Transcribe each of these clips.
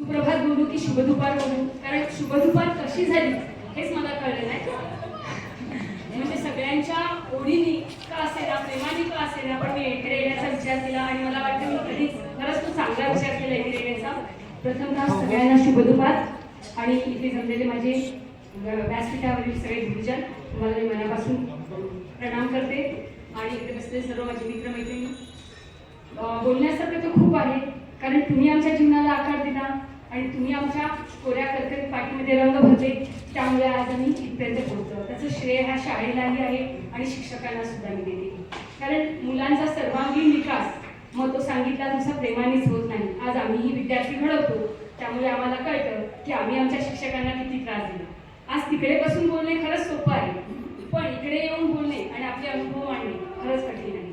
सुप्रभात बोलू की शुभदुपार बोलू, कारण शुभदुपार कशी झाली हेच मला कळलं नाही. म्हणजे सगळ्यांच्या ओढीने का असेना, प्रेमाने का असेना, पण मी इकडे येण्याचा विचार केला आणि मला वाटतं मी कधीच खरंच तो चांगला विचार केला इकडे येण्याचा. प्रथमतः सगळ्यांना शुभदुपार आणि इथे जमलेले माझे व्यासपीठावरील सगळे गुरुजन, तुम्हाला मी मनापासून प्रणाम करते. आणि इथे बसलेले सर्व माझे मित्रमैत्रिणी, बोलण्यासारखं तर खूप आहे, कारण तुम्ही आमच्या जीवनाला आकार दिला आणि तुम्ही आमच्या कोऱ्या करकरीत पाठीमध्ये रंग भरले, त्यामुळे आज आम्ही इथपर्यंत पोहोचलो. त्याचं श्रेय ह्या शाळेलाही आहे आणि शिक्षकांना सुद्धा मी देते. कारण मुलांचा सर्वांगीण विकास, मग तो सांगितला नुसता प्रेमानेच होत नाही. आज आम्हीही विद्यार्थी घडवतो, त्यामुळे आम्हाला कळतं की आम्ही आमच्या शिक्षकांना किती त्रास दिला. आज तिकडे बसून बोलणे खरंच सोपं आहे, पण इकडे येऊन बोलणे आणि आपले अनुभव मांडणे खरंच कठीण आहे.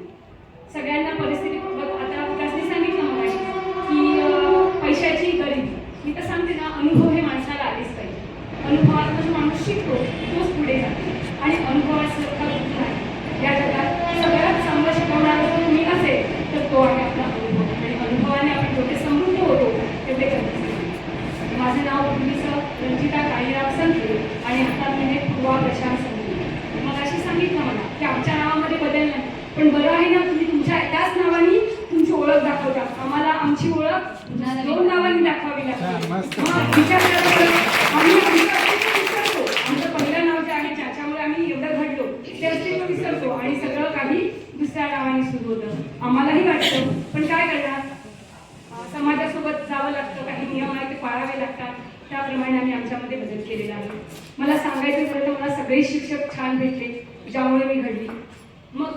सगळ्यांना परिस्थिती, आता विकासने सांगितलं मग की पैशाची गरिबी, मी तर सांगते ना, अनुभव हे माणसाला आलेच पाहिजे. अनुभवात जो माणूस शिकतो तोच पुढे जातो आणि अनुभवासारखा दुःख आहे या जगात. सगळ्यात चांगलं शिकवणारा जर तुम्ही असेल तर तो आहे आपला अनुभव, आणि अनुभवाने आपण जेवढे समृद्ध होतो तेवढे कधीच नाही. माझं नाव पूर्वीचं रंजिता काळीराव संखे आणि आता मी पूर्वा प्रशांत संखे. मग अशी सांगितलं मला की आमच्या नावामध्ये बदल नाही, पण बरं आहे ना, तुम्ही तुमच्या त्याच नावाने तुमची ओळख दाखवता. आम्हाला आमची ओळख 2 नावांनी दाखवावी लागते. आम्ही विसरतो. आमचं पहिलं नाव जे आहे ज्याच्यामुळे आम्ही एवढं घडलो ते अस्तित्व विसरतो आणि सगळं काही दुसऱ्या नावाने सुरू होतं. आम्हालाही वाटतं, पण काय करणार, समाजासोबत जावं लागतं, काही नियम आहे ते पाळावे लागतात. त्याप्रमाणे आम्ही आमच्यामध्ये बदल केलेला आहे. मला सांगायचं झालं तर मला सगळे शिक्षक छान भेटले, ज्यामुळे मी घडली. मग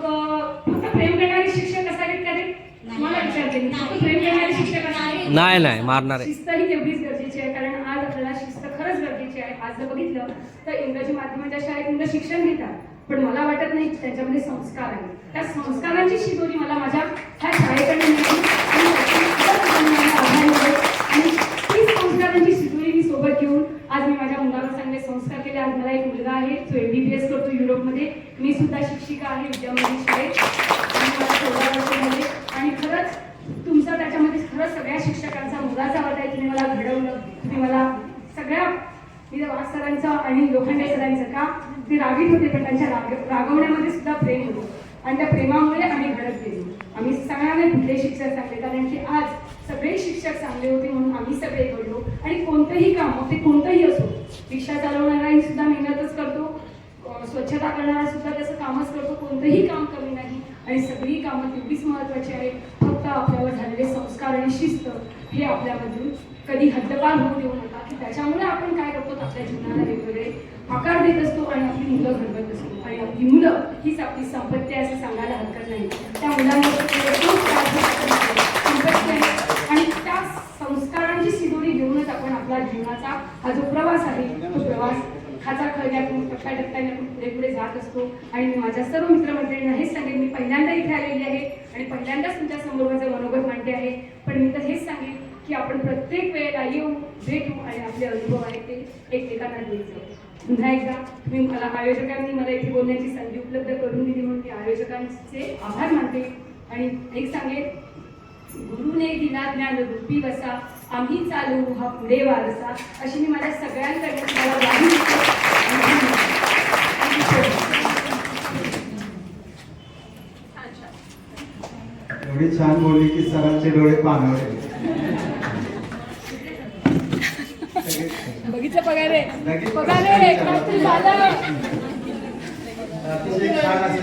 फक्त प्रेम करणारे शिक्षक असावेत का रे? मला विचारते, फक्त प्रेम करणारे शिक्षक असावे? नाही मारणार. शिस्त ही तेवढीच गरजेची आहे, कारण आज आपल्याला शिस्त खरंच गरजेची आहे. आज जर बघितलं तर इंग्रजी माध्यमाच्या शाळेत मुलं शिक्षण घेतात, पण मला वाटत नाही त्याच्यामध्ये संस्कार आहे. त्या संस्कारांची शिदोरी मला माझ्या ह्या शाळेकडे मिळाली आणि तीच संस्कारांची शिदोरी मी सोबत घेऊन आज मी माझ्या मुलाला चांगले संस्कार केले. आज मला एक मुलगा आहे, तो MBBS करतो युरोपमध्ये. मी सुद्धा शिक्षिका आहे विद्यामंदिर शाळेत आणि मला 14 वर्ष झाले. आणि खरंच तुमचा त्याच्यामध्ये खरंच सगळ्या शिक्षकांचा मोलाचा वाटा आहे. तुम्ही मला घडवलं, तुम्ही मला सगळ्या वाघ सरांचं आणि लोखंडे सरांचं का ते रागीत होते, पण त्यांच्या रागवण्यामध्ये सुद्धा प्रेम होतं आणि त्या प्रेमामुळे आम्ही घडत गेलो. आम्ही सगळ्यांना कुठले शिक्षक चांगले, कारण की आज सगळे शिक्षक चांगले होते म्हणून आम्ही सगळे घडलो. आणि कोणतंही काम, मग ते कोणतंही असो, रिक्षा चालवणाराही सुद्धा मेहनतच करतो, स्वच्छता करणारा सुद्धा त्याचं कामच करतो, कोणतंही काम कमी नाही. आणि सगळी कामं तेवढीच महत्त्वाची आहेत. फक्त आपल्यावर झालेले संस्कार आणि शिस्त हे आपल्यामधून कधी हद्दपार होऊ देऊ नका, की त्याच्यामुळे आपण काय करतो, आपल्या जीवनाला वेगवेगळे आकार देत असतो आणि आपली मुलं घडवत असतो. आणि आपली मुलं हीच आपली संपत्ती आहे असं सांगायला हरकत नाही. त्या मुलांवर संपत्ती आहे आणि त्या संस्कारांची शिदोरी घेऊनच आपण आपला जीवनाचा हा जो प्रवास आहे तो प्रवास खाचा खळग्यातून टप्प्याटप्प्याने पुढे पुढे जात असतो. आणि मी माझ्या सर्व मित्रमंडळींना हेच सांगेन, मी पहिल्यांदा इथे आलेली आहे आणि पहिल्यांदाच तुमच्या समोर माझं मनोगत मांडते आहे, पण मी तर हेच सांगेन की आपण प्रत्येक वेळेला येऊ, भेटू आणि आपले अनुभव आहेत ते एकमेकांना देत जाऊ. पुन्हा एकदा तुम्ही मला आयोजकांनी मला इथे बोलण्याची संधी उपलब्ध करून दिली म्हणून मी आयोजकांचे आभार मानते. आणि एक सांगेन, गुरुने दिला ज्ञान रूपी वसा, आम्ही चालू हा पुढे वारसा, अशी मी माझ्या सगळ्यांकडे मला ग्वाही देते. एवढी छान बोलली की सरांचे डोळे पाणावले. बघितलं पगारे अतिशय छान असे